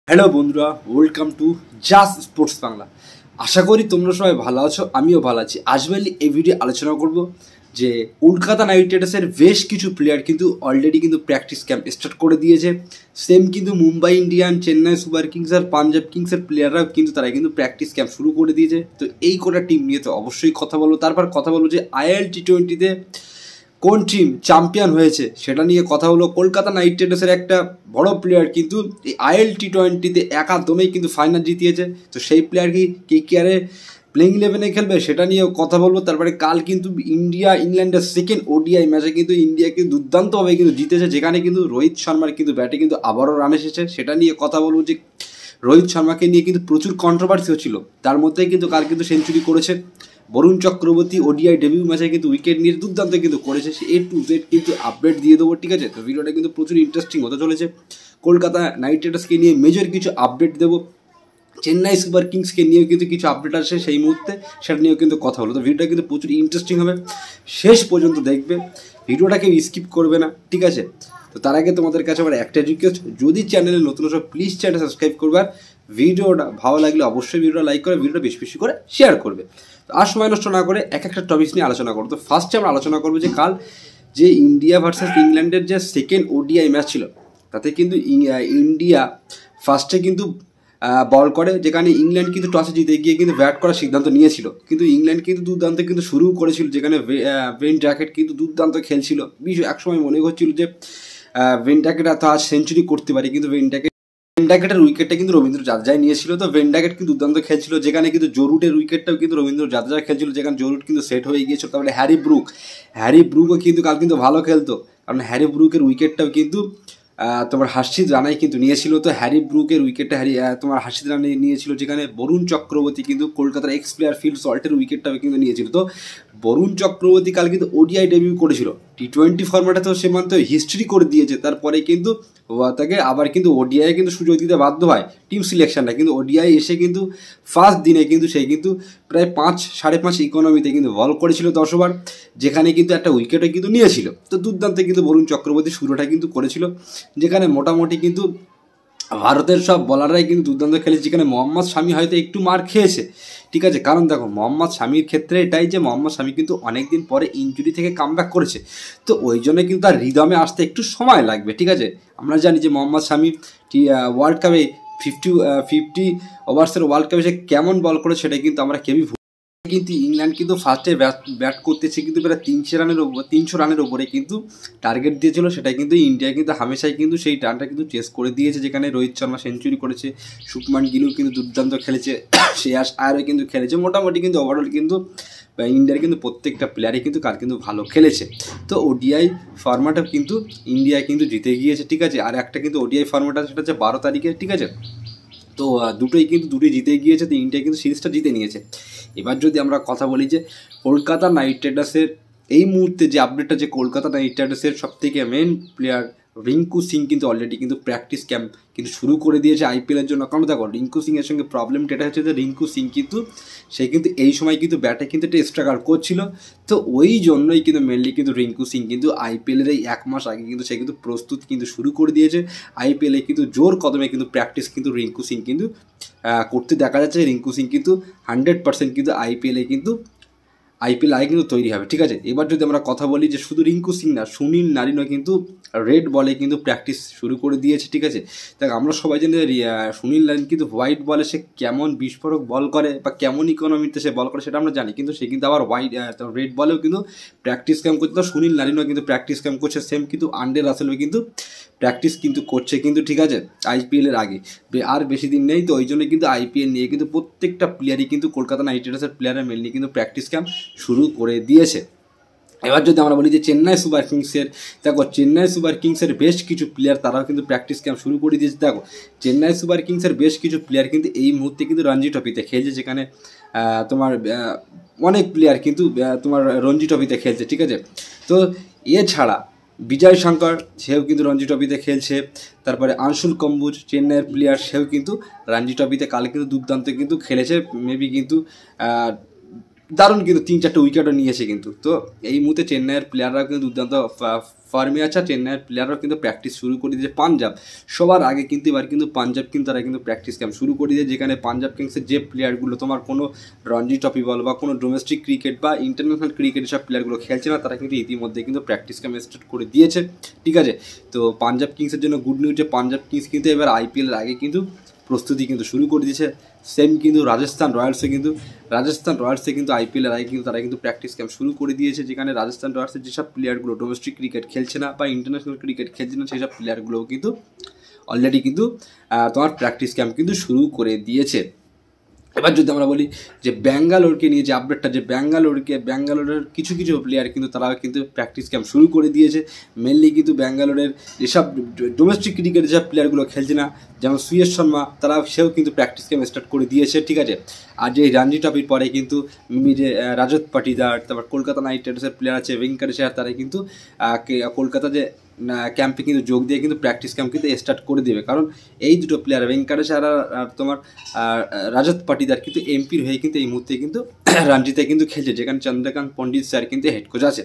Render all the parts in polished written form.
Hello বন্ধুরা, welcome to just sports Bangla. আশা করি তোমরা সবাই ভালো আছো, আমিও ভালো আছি। আজ মেনলি এই ভিডিও আলোচনা করব যে কলকাতা নাইট রাইডার্সের বেশ কিছু প্লেয়ার কিন্তু অলরেডি কিন্তু প্র্যাকটিস ক্যাম্প স্টার্ট করে দিয়েছে। সেম কিন্তু Mumbai Indian, Chennai super kings আর পাঞ্জাব কিংসের প্লেয়াররাও কিন্তু তারা কিন্তু প্র্যাকটিস ক্যাম্প শুরু করে দিয়েছে। তো এই কটা টিম নিয়ে তো অবশ্যই কথা বলবো। তারপর কথা বলবো যে আইএল টি20তে কোন টিম চ্যাম্পিয়ন হয়েছে সেটা নিয়ে কথা হলো। কলকাতা নাইট রাইডার্সের একটা বড় প্লেয়ার কিন্তু এই আইএল টি20তে একাদমেই কিন্তু ফাইনাল জিতিয়েছে। তো সেই প্লেয়ার কি কেকেআরে প্লেইং 11-এ খেলবে সেটা নিয়েও কথা বলবো। তারপরে কাল কিন্তু ইন্ডিয়া ইংল্যান্ডের সেকেন্ড ওডিআই ম্যাচে কিন্তু ইন্ডিয়াকে দুর্দান্তভাবে কিন্তু জিতেছে, যেখানে কিন্তু রোহিত শর্মার কিন্তু ব্যাটে কিন্তু আবারও রান এসেছে। সেটা নিয়ে কথা বলবো যে রোহিত শর্মাকে নিয়ে কিন্তু প্রচুর কন্ট্রোভার্সি হচ্ছিল, তার মধ্যেই কিন্তু কাল কিন্তু সেঞ্চুরি করেছে। বরুণ চক্রবর্তী ওডিআই ডেবিউ ম্যাচে কিন্তু উইকেট নিয়ে দুর্দান্ত কিন্তু করেছে। সে A to Z কিন্তু আপডেট দিয়ে দেবো, ঠিক আছে? তো ভিডিওটা কিন্তু প্রচুর ইন্টারেস্টিং হতে চলেছে। কলকাতা নাইট রাইডার্সকে নিয়ে মেজর কিছু আপডেট দেবো, চেন্নাই সুপার কিংসকে নিয়েও কিন্তু কিছু আপডেট আসে সেই মুহূর্তে, সেটা নিয়েও কিন্তু কথা হলো। তো ভিডিওটা কিন্তু প্রচুর ইন্টারেস্টিং হবে, শেষ পর্যন্ত দেখবে, ভিডিওটাকে স্কিপ করবে না, ঠিক আছে? তো তার আগে তোমাদের কাছে আমার একটা রিকোয়েস্ট, যদি চ্যানেলে নতুন আসো প্লিজ চ্যানেল সাবস্ক্রাইব করবে, আর ভিডিওটা ভালো লাগলে অবশ্যই ভিডিওটা লাইক করে ভিডিওটা বেশি বেশি করে শেয়ার করবে। তো আর সময় নষ্ট না করে এক একটা টপিকস নিয়ে আলোচনা করবো। তো ফার্স্টে আমরা আলোচনা করবো যে কাল যে ইন্ডিয়া ভার্সেস ইংল্যান্ডের যে সেকেন্ড ওডিআই ম্যাচ ছিল, তাতে কিন্তু ইন্ডিয়া ফার্স্টে কিন্তু বল করে, যেখানে ইংল্যান্ড কিন্তু টসে জিতে গিয়ে কিন্তু ব্যাট করার সিদ্ধান্ত নিয়েছিল। কিন্তু ইংল্যান্ড কিন্তু দুর্দান্ত কিন্তু শুরু করেছিল, যেখানে বেন ড্রাকেট কিন্তু দুর্দান্ত খেলছিল। একসময় মনে হচ্ছিল যে বেন ড্রাকেট এত আজ সেঞ্চুরি করতে পারে, কিন্তু বেন ড্রাকেটের উইকেটটা কিন্তু রবীন্দ্র জাদেজাই নিয়েছিল। তো বেন ড্রাকেট কিন্তু দুর্দান্ত খেলছিল, যেখানে কিন্তু জরুটের উইকেটটাও কিন্তু রবীন্দ্র জাদেজা খেলছিল, যেখানে জরুট কিন্তু সেট হয়ে গিয়েছিল। তারপরে হ্যারি ব্রুকও কিন্তু কাল কিন্তু ভালো খেলতো, কারণ হ্যারি ব্রুকের উইকেটটাও কিন্তু তোমার হার্ষিদ রানাই কিন্তু নিয়েছিল। তো হ্যারি ব্রুকের উইকেটটা তোমার হার্ষিদ রানা নিয়েছিল, যেখানে বরুণ চক্রবর্তী কিন্তু কলকাতার এক্স প্লেয়ার ফিল সল্টের উইকেটটাও কিন্তু নিয়েছিল। তো বরুণ চক্রবর্তী কাল কিন্তু ওডিআই ডেবিউ করেছিল টি20 ফর্ম্যাটে, তো সে মাত্র হিস্ট্রি করে দিয়েছে। তারপরে কিন্তু তাকে আবার কিন্তু ওডিআই কিন্তু সুযোগ দিতে বাধ্য হয় টিম সিলেকশনটা, কিন্তু ওডিআই এসে কিন্তু ফার্স্ট দিনে কিন্তু সে কিন্তু প্রায় 5-5.5 ইকোনমিতে কিন্তু বল করেছিল 10 ওভার, যেখানে কিন্তু একটা উইকেটও কিন্তু নিয়েছিল। তো দুর্দান্ত কিন্তু বরুণ চক্রবর্তী শুরুটা কিন্তু করেছিল, যেখানে মোটামুটি কিন্তু ভারতের সব বলাররাই কিন্তু দুর্দান্ত খেলেছে। যেখানে মোহাম্মদ শামি হয়তো একটু মার খেয়েছে, ঠিক আছে? কারণ দেখো মোহাম্মদ শামির ক্ষেত্রে এটাই যে মোহাম্মদ শামি কিন্তু অনেকদিন পরে ইনজুরি থেকে কামব্যাক করেছে, তো ওই জন্য কিন্তু তার রিদমে আসতে একটু সময় লাগবে, ঠিক আছে? আমরা জানি যে মোহাম্মদ শামি ওয়ার্ল্ড কাপে 50 ওভার্সের ওয়ার্ল্ড কাপে সে কেমন বল করে সেটা কিন্তু আমরা কেউই কিন্তু ইংল্যান্ড কিন্তু ফার্স্টে ব্যাট করতেছে কিন্তু প্রায় 300 রানের ওপরে কিন্তু টার্গেট দিয়েছিল। সেটা কিন্তু ইন্ডিয়া কিন্তু হামেশাই কিন্তু সেই রানটা কিন্তু চেস করে দিয়েছে, যেখানে রোহিত শর্মা সেঞ্চুরি করেছে, শুভমান গিলও কিন্তু দুর্দান্ত খেলেছে, শ্রেয়াস আয়ারও কিন্তু খেলেছে। মোটামুটি কিন্তু ওভারঅল কিন্তু ইন্ডিয়ার কিন্তু প্রত্যেকটা প্লেয়ারই কিন্তু কাল কিন্তু ভালো খেলেছে। তো ওডিআই ফরম্যাটও কিন্তু ইন্ডিয়া কিন্তু জিতে গিয়েছে, ঠিক আছে? আর একটা কিন্তু ওডিআই ফরম্যাট আছে, সেটা হচ্ছে 12 তারিখে, ঠিক আছে? তো দুটোই জিতে গিয়েছে, তো ইন্ডিয়া কিন্তু সিরিজটা জিতে নিয়েছে। এবার যদি আমরা কথা বলি যে কলকাতা নাইট রাইডার্সের এই মুহূর্তে যে আপডেটটা, যে কলকাতা নাইট রাইডার্সের সবথেকে মেন প্লেয়ার রিঙ্কু সিং কিন্তু অলরেডি কিন্তু প্র্যাকটিস ক্যাম্প কিন্তু শুরু করে দিয়েছে আইপিএলের জন্য। কারণ দেখো রিঙ্কু সিংয়ের সঙ্গে প্রবলেমটা এটা হচ্ছে যে রিঙ্কু সিং কিন্তু সে কিন্তু এই সময় কিন্তু ব্যাটে কিন্তু একটা স্ট্রাগল করছিল। তো ওই জন্যই কিন্তু মেনলি কিন্তু রিঙ্কু সিং কিন্তু আইপিএলের এই 1 মাস আগে কিন্তু সে কিন্তু প্রস্তুত কিন্তু শুরু করে দিয়েছে। আইপিএলে কিন্তু জোর কদমে কিন্তু প্র্যাকটিস কিন্তু রিঙ্কু সিং কিন্তু করতে দেখা যাচ্ছে। রিঙ্কু সিং কিন্তু 100% কিন্তু আইপিএল আগে কিন্তু তৈরি হবে, ঠিক আছে? এবার যদি আমরা কথা বলি যে শুধু রিঙ্কু সিং না, সুনীল নারিনও কিন্তু রেড বলে কিন্তু প্র্যাকটিস শুরু করে দিয়েছে, ঠিক আছে? দেখ আমরা সবাই জানি সুনীল নারিন কিন্তু হোয়াইট বলে সে কেমন বিস্ফোরক বল করে বা কেমন ইকোনমিতে সে বল করে সেটা আমরা জানি, কিন্তু সে কিন্তু আবার রেড বলেও কিন্তু প্র্যাকটিস ক্যাম্প করছে। তো সুনীল নারিনও কিন্তু প্র্যাকটিস ক্যাম্প করছে, সেম কিন্তু আন্ডে রাসেলও কিন্তু প্র্যাকটিস কিন্তু করছে কিন্তু, ঠিক আছে? আইপিএলের আগে আর বেশি দিন নেই, তো ওই জন্য কিন্তু আইপিএল নিয়ে কিন্তু প্রত্যেকটা প্লেয়ারই কিন্তু কলকাতা নাইট রাইডার্সের প্লেয়াররা মেনলি কিন্তু প্র্যাকটিস ক্যাম্প শুরু করে দিয়েছে। এবার যদি আমরা বলি যে চেন্নাই সুপার কিংসের, দেখো চেন্নাই সুপার কিংসের বেশ কিছু প্লেয়ার তারাও কিন্তু প্র্যাকটিস ক্যাম্প শুরু করে দিয়েছে। দেখো চেন্নাই সুপার কিংসের বেশ কিছু প্লেয়ার কিন্তু এই মুহূর্তে কিন্তু রঞ্জি ট্রফিতে খেলছে, যেখানে তোমার অনেক প্লেয়ার কিন্তু তোমার রঞ্জি ট্রফিতে খেলছে, ঠিক আছে? তো এছাড়া বিজয় শঙ্কর সেও কিন্তু রঞ্জি ট্রফিতে খেলছে। তারপরে আনসুল কম্বুজ চেন্নাইয়ের প্লেয়ার, সেও কিন্তু রঞ্জি ট্রফিতে কাল কিন্তু দুর্দান্ত কিন্তু খেলেছে। মেবি কিন্তু দারুণ কিন্তু 3-4টে উইকেটও নিয়েছে কিন্তু। তো এই মুহূর্তে চেন্নাইয়ের প্লেয়াররাও কিন্তু দুর্দান্ত ফর্মে আছে। চেন্নাইয়ের প্লেয়াররাও কিন্তু প্র্যাকটিস শুরু করে দিয়েছে। পাঞ্জাব সবার আগে কিন্তু এবার কিন্তু পাঞ্জাব কিন্তু তারা কিন্তু প্র্যাকটিস ক্যাম্প শুরু করে দিয়েছে, যেখানে পাঞ্জাব কিংসের যে প্লেয়ারগুলো তোমার কোনো রঞ্জি ট্রফি বল বা কোনো ডোমেস্টিক ক্রিকেট বা ইন্টারন্যাশনাল ক্রিকেট সব প্লেয়ারগুলো খেলছে না, তারা কিন্তু ইতিমধ্যে কিন্তু প্র্যাকটিস ক্যাম্প স্টার্ট করে দিয়েছে। ঠিক আছে, তো পাঞ্জাব কিংসের জন্য গুড নিউজ যে পাঞ্জাব কিংস কিন্তু এবার আইপিএলের আগে কিন্তু প্রস্তুতি কিন্তু শুরু করে দিয়েছে। সেম কিন্তু রাজস্থান রয়্যালসে কিন্তু আইপিএলের আগে কিন্তু তারা কিন্তু প্র্যাকটিস ক্যাম্প শুরু করে দিয়েছে, যেখানে রাজস্থান রয়্যালসের যেসব প্লেয়ারগুলো ডোমেস্টিক ক্রিকেট খেলছে না বা ইন্টারন্যাশনাল ক্রিকেট খেলছে না, সেই সব প্লেয়ারগুলোও কিন্তু অলরেডি কিন্তু তোমার প্র্যাকটিস ক্যাম্প কিন্তু শুরু করে দিয়েছে। এবার যদি আমরা বলি যে ব্যাঙ্গালোরকে নিয়ে যে আপডেটটা, যে ব্যাঙ্গালোরের কিছু প্লেয়ার কিন্তু তারা কিন্তু প্র্যাকটিস ক্যাম্প শুরু করে দিয়েছে। মেনলি কিন্তু ব্যাঙ্গালোরের যেসব ডোমেস্টিক ক্রিকেট যেসব প্লেয়ারগুলো খেলছে না, যেমন সুয়েশ শর্মা, সেও কিন্তু প্র্যাকটিস ক্যাম্প স্টার্ট করে দিয়েছে। ঠিক আছে, আর যে রঞ্জি ট্রফির পরে কিন্তু যে রাজত পাটিদার, তারপর কলকাতা নাইট রাইডার্সের প্লেয়ার আছে ভেঙ্কটেশ আয়ার, তারা কিন্তু কলকাতা যে ক্যাম্পে কিন্তু যোগ দিয়ে কিন্তু প্র্যাকটিস ক্যাম্প কিন্তু স্টার্ট করে দেবে। কারণ এই দুটো প্লেয়ার ভেঙ্কটেশ আয়ার আর তোমার রাজত পাটিদার কিন্তু এমপির হয়ে কিন্তু এই মুহূর্তে কিন্তু রঞ্জিতে কিন্তু খেলছে, যেখানে চন্দ্রকান্ত পণ্ডিত স্যার কিন্তু হেড কোচ আছে।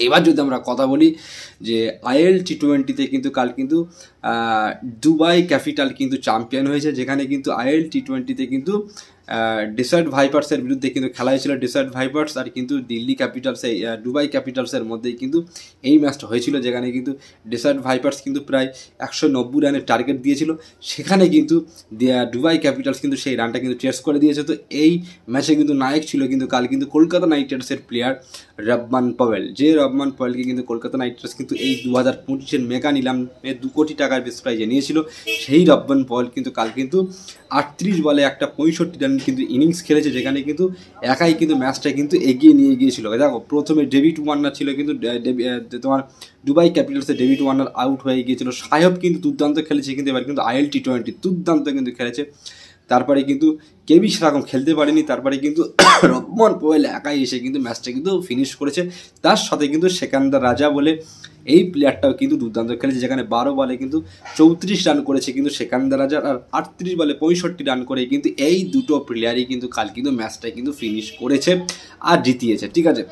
এবার যদি আমরা কথা বলি যে আইএল টি20তে কিন্তু কাল কিন্তু দুবাই ক্যাপিটাল কিন্তু চ্যাম্পিয়ন হয়েছে, যেখানে কিন্তু আইএল টি20তে কিন্তু ডেসার্ট ভাইপার্সের বিরুদ্ধে কিন্তু খেলা হয়েছিল। ডেসার্ট ভাইপার্স আর কিন্তু দিল্লি ক্যাপিটালস, দুবাই ক্যাপিটালসের মধ্যেই কিন্তু এই ম্যাচটা হয়েছিল, যেখানে কিন্তু ডেসার্ট ভাইপার্স কিন্তু প্রায় 190 রানের টার্গেট দিয়েছিল, সেখানে কিন্তু দুবাই ক্যাপিটালস কিন্তু সেই রানটা কিন্তু চেস করে দিয়েছে। তো এই ম্যাচে কিন্তু নায়ক ছিল কিন্তু কাল কিন্তু কলকাতা নাইট রাইডার্সের প্লেয়ার রবমান পওয়েল, যে রবমান পওয়েলকে কিন্তু কলকাতা নাইট রাইডার্স কিন্তু এই 2025-এর মেগা নিলামে 2 কোটি টাকার বেস প্রাইজে নিয়েছিল। সেই রবমান পওয়েল কিন্তু কাল কিন্তু 38 বলে একটা 65 রান কিন্তু ইনিংস খেলেছে, যেখানে কিন্তু একাই কিন্তু ম্যাচটা কিন্তু এগিয়ে নিয়ে গিয়েছিল। দেখো প্রথমে ডেভিড ওয়ার্নার ছিল কিন্তু তোমার দুবাই ক্যাপিটালসে ডেভিড ওয়ার্নার আউট হয়ে গিয়েছিল। সাহেব কিন্তু দুর্দান্ত খেলেছে, কিন্তু এবার কিন্তু আইএল টি20 দুর্দান্ত কিন্তু খেলেছে। তারপরে কিন্তু কেবি সেরকম খেলতে পারেনি, তারপরে কিন্তু রবমান পওয়েল একাই এসে কিন্তু ম্যাচটা কিন্তু ফিনিশ করেছে। তার সাথে কিন্তু সেকান্দার রাজা বলে এই প্লেয়ারটাও কিন্তু দুর্দান্ত খেলেছে, যেখানে 12 বলে কিন্তু 34 রান করেছে কিন্তু সেকান্দার রাজা, আর 38 বলে 65 রান করে কিন্তু এই দুটো প্লেয়ারই কিন্তু কাল কিন্তু ম্যাচটা কিন্তু ফিনিশ করেছে আর জিতিয়েছে। ঠিক আছে,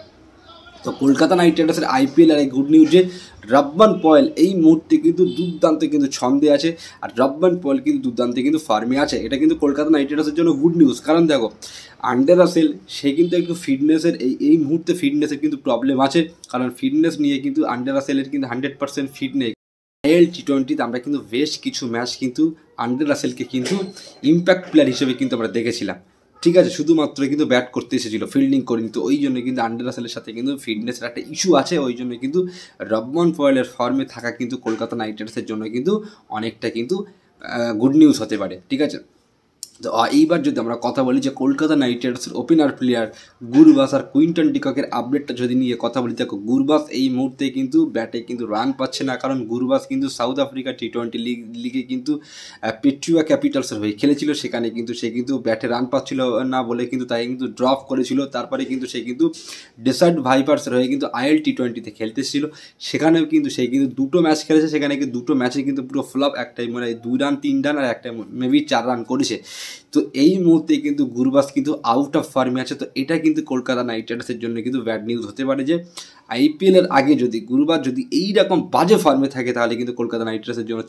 তো কলকাতা নাইট রাইডার্সের আইপিএল আর এই গুড নিউজ যে রবমান পওয়েল এই মুহূর্তে কিন্তু দুর্দান্ত কিন্তু ছন্দে আছে, আর রবমান পওয়েল কিন্তু দুর্দান্ত কিন্তু ফার্মে আছে। এটা কিন্তু কলকাতা নাইট রাইডার্সের জন্য গুড নিউজ। কারণ দেখো আন্ডে রাসেল সে কিন্তু একটু ফিটনেসের এই মুহূর্তে ফিটনেসের কিন্তু প্রবলেম আছে, কারণ ফিটনেস নিয়ে কিন্তু আন্ডে রাসেলের কিন্তু 100% ফিট নেই। আইএল টি20তে আমরা কিন্তু বেশ কিছু ম্যাচ কিন্তু আন্ডে রাসেলকে কিন্তু ইম্প্যাক্ট প্লেয়ার হিসেবে কিন্তু আমরা দেখেছিলাম। ঠিক আছে, শুধুমাত্র কিন্তু ব্যাট করতে এসেছিল, ফিল্ডিং করিনি। তো ওই জন্য কিন্তু আন্ডে রাসেলের সাথে কিন্তু ফিটনেসের একটা ইস্যু আছে, ওই জন্য কিন্তু রবমান পওয়েলের ফর্মে থাকা কিন্তু কলকাতা নাইট রাইডার্সের জন্য কিন্তু অনেকটা কিন্তু গুড নিউজ হতে পারে। ঠিক আছে, তো এইবার যদি আমরা কথা বলি যে কলকাতা নাইট রাইডার্সের ওপেনার প্লেয়ার গুরবাস আর কুইন্টন ডিককের আপডেটটা যদি নিয়ে কথা বলি, দেখো গুরবাস এই মুহূর্তে কিন্তু ব্যাটে কিন্তু রান পাচ্ছে না, কারণ গুরবাস কিন্তু সাউথ আফ্রিকা টি20 লিগে কিন্তু পেট্রিয়া ক্যাপিটালসের হয়ে খেলেছিল, সেখানে কিন্তু সে কিন্তু ব্যাটে রান পাচ্ছিল না বলে কিন্তু তাই কিন্তু ড্রপ করেছিল। তারপরে কিন্তু সে কিন্তু ডেসার্ট ভাইপার্সের হয়ে কিন্তু আইএল টি20তে খেলতে এসেছিল, সেখানেও কিন্তু সে কিন্তু 2টো ম্যাচ খেলেছে, সেখানে কিন্তু 2টো ম্যাচে কিন্তু পুরো ফ্লপ, একটাই মানে 2 রান 3 রান আর একটা মেবি 4 রান করেছে। তো এই মুহূর্তে কিন্তু গুরবাস কিন্তু আউট অফ ফর্মে আছে। তো এটা কিন্তু কলকাতা নাইট রাইডার্সের জন্য কিন্তু ব্যাড নিউজ হতে পারে, যে আইপিএলের আগে যদি গুরবাস যদি এইরকম বাজে ফর্মে থাকে, তাহলে কিন্তু কলকাতা নাইট রাইডার্সের জন্য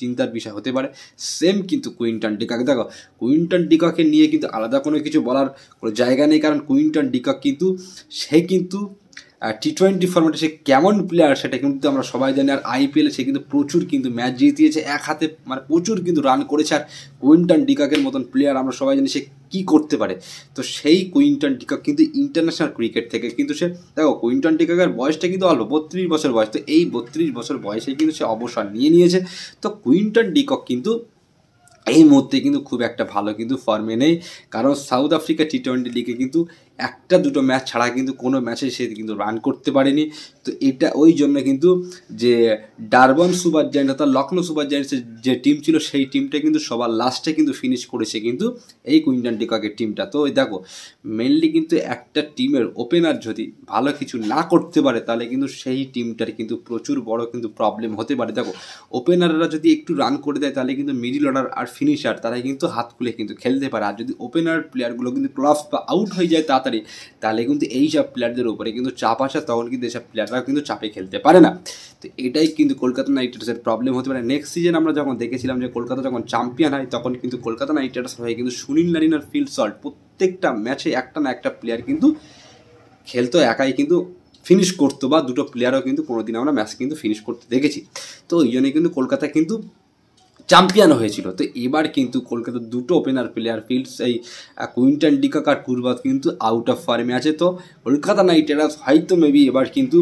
চিন্তার বিষয় হতে পারে। সেম কিন্তু কুইন্টন ডিকক, দেখো কুইন্টন ডিককে নিয়ে কিন্তু আলাদা কোনো কিছু বলার কোনো জায়গা নেই, কারণ কুইন্টন ডিকক কিন্তু সে কিন্তু টি20 ফর্মেটে সে কেমন প্লেয়ার সেটা কিন্তু আমরা সবাই জানি। আর আইপিএলে সে কিন্তু প্রচুর কিন্তু ম্যাচ জিতিয়েছে, এক হাতে মানে প্রচুর কিন্তু রান করেছে। আর কুইন্টন ডিককের মতন প্লেয়ার আমরা সবাই জানি সে কী করতে পারে। তো সেই কুইন্টন ডিকক কিন্তু ইন্টারন্যাশনাল ক্রিকেট থেকে কিন্তু সে, দেখো কুইন্টন ডিককের বয়সটা কিন্তু অল্প 32 বছর বয়স, তো এই 32 বছর বয়সে কিন্তু সে অবসর নিয়েছে। তো কুইন্টন ডিকক কিন্তু এই মুহূর্তে কিন্তু খুব একটা ভালো কিন্তু ফর্মে নেই, কারণ সাউথ আফ্রিকা টি20 লিগে কিন্তু একটা দুটো ম্যাচ ছাড়া কিন্তু কোনো ম্যাচে সে কিন্তু রান করতে পারেনি। তো এটা ওই জন্য কিন্তু যে ডারবান সুপার জায়ান্ট অর্থাৎ লখনৌ সুপার জায়ান্টসের যে টিম ছিল সেই টিমটা কিন্তু সবার লাস্টে কিন্তু ফিনিশ করেছে কিন্তু এই কুইন্টন ডিককের টিমটা। তো ওই দেখো মেনলি কিন্তু একটা টিমের ওপেনার যদি ভালো কিছু না করতে পারে তাহলে কিন্তু সেই টিমটার কিন্তু প্রচুর বড় কিন্তু প্রবলেম হতে পারে। দেখো ওপেনাররা যদি একটু রান করে দেয় তাহলে কিন্তু মিডিল অর্ডার আর ফিনিশার তারা কিন্তু হাত খুলে কিন্তু খেলতে পারে। আর যদি ওপেনার প্লেয়ারগুলো কিন্তু ক্লস বা আউট হয়ে যায় তাড়াতাড়ি তাহলে কিন্তু এইসব প্লেয়ারদের উপরে কিন্তু চাপ আসে, তখন কিন্তু এইসব প্লেয়াররা কিন্তু চাপে খেলতে পারে না। তো এটাই কিন্তু কলকাতা নাইট রাইডার্সের প্রবলেম হতে পারে। নেক্সট সিজন আমরা যখন দেখেছিলাম যে কলকাতা যখন চ্যাম্পিয়ন হয় তখন কিন্তু কলকাতা নাইট রাইডার্স হয়ে কিন্তু সুনীল নারিন আর ফিল সল্ট প্রত্যেকটা ম্যাচে একটা না একটা প্লেয়ার কিন্তু খেলতো, একাই কিন্তু ফিনিশ করতো, বা দুটো প্লেয়ারও কিন্তু কোনোদিন আমরা ম্যাচ কিন্তু ফিনিশ করতে দেখেছি। তো ওই জন্যই কিন্তু কলকাতা কিন্তু চ্যাম্পিয়ন হয়েছিল। তো এবার কিন্তু কলকাতার দুটো ওপেনার প্লেয়ার ফিল্ডস এই কুইন্টন ডিকক আর কুরবাত কিন্তু আউট অফ ফর্মে আছে। তো কলকাতা নাইট রাইডার্স হয়তো মেবি এবার কিন্তু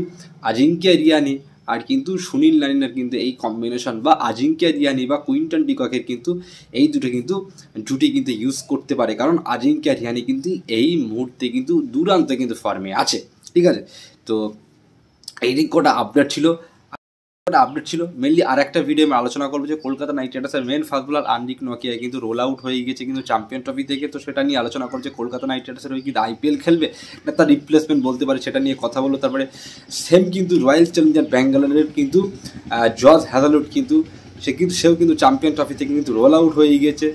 আজিঙ্ক্য রিয়ানি আর কিন্তু সুনীল নারিনের কিন্তু এই কম্বিনেশন বা আজিঙ্ক্য রিয়ানি বা কুইন্টন ডিককের কিন্তু এই দুটো কিন্তু জুটি কিন্তু ইউজ করতে পারে, কারণ আজিঙ্ক্য রিয়ানি কিন্তু এই মুহূর্তে কিন্তু দুরান্ত কিন্তু ফর্মে আছে। ঠিক আছে, তো এই দিক কটা আপডেট ছিল মেনলি। আর একটা ভিডিও আমি আলোচনা করবো যে কলকাতা নাইট রাইডার্সের মেন ফাস্ট বোলার আনরিক নকিয়া কিন্তু রোল আউট হয়ে গেছে কিন্তু চ্যাম্পিয়ন ট্রফি থেকে। তো সেটা নিয়ে আলোচনা করছে কলকাতা নাইট রাইডার্সের ওই কিন্তু আইপিএল খেলবে না তার রিপ্লেসমেন্ট বলতে পারে, সেটা নিয়ে কথা বললো। তারপরে সেম কিন্তু রয়্যাল চ্যালেঞ্জার ব্যাঙ্গালোরের কিন্তু জর্জ হ্যাজালউড কিন্তু সেও কিন্তু চ্যাম্পিয়ন ট্রফি থেকে কিন্তু রোল আউট হয়ে গিয়েছে।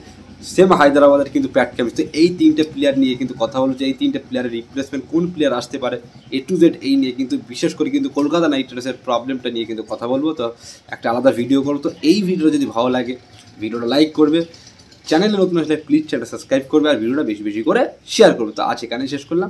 সেম হায়দ্রাবাদের কিন্তু প্যাট কামিন্স। তো এই তিনটে প্লেয়ার নিয়ে কিন্তু কথা হলো যে এই তিনটে প্লেয়ারের রিপ্লেসমেন্ট কোন প্লেয়ার আসতে পারে A to Z এই নিয়ে কিন্তু বিশেষ করে কিন্তু কলকাতা নাইট রাইডার্সের প্রবলেমটা নিয়ে কিন্তু কথা বলবো। তো একটা আলাদা ভিডিও করবো। তো এই ভিডিওটা যদি ভালো লাগে ভিডিওটা লাইক করবে, চ্যানেলে নতুন আসলে প্লিজ চ্যানেলটা সাবস্ক্রাইব করবে আর ভিডিওটা বেশি বেশি করে শেয়ার করবে। তো আজ এখানে শেষ করলাম।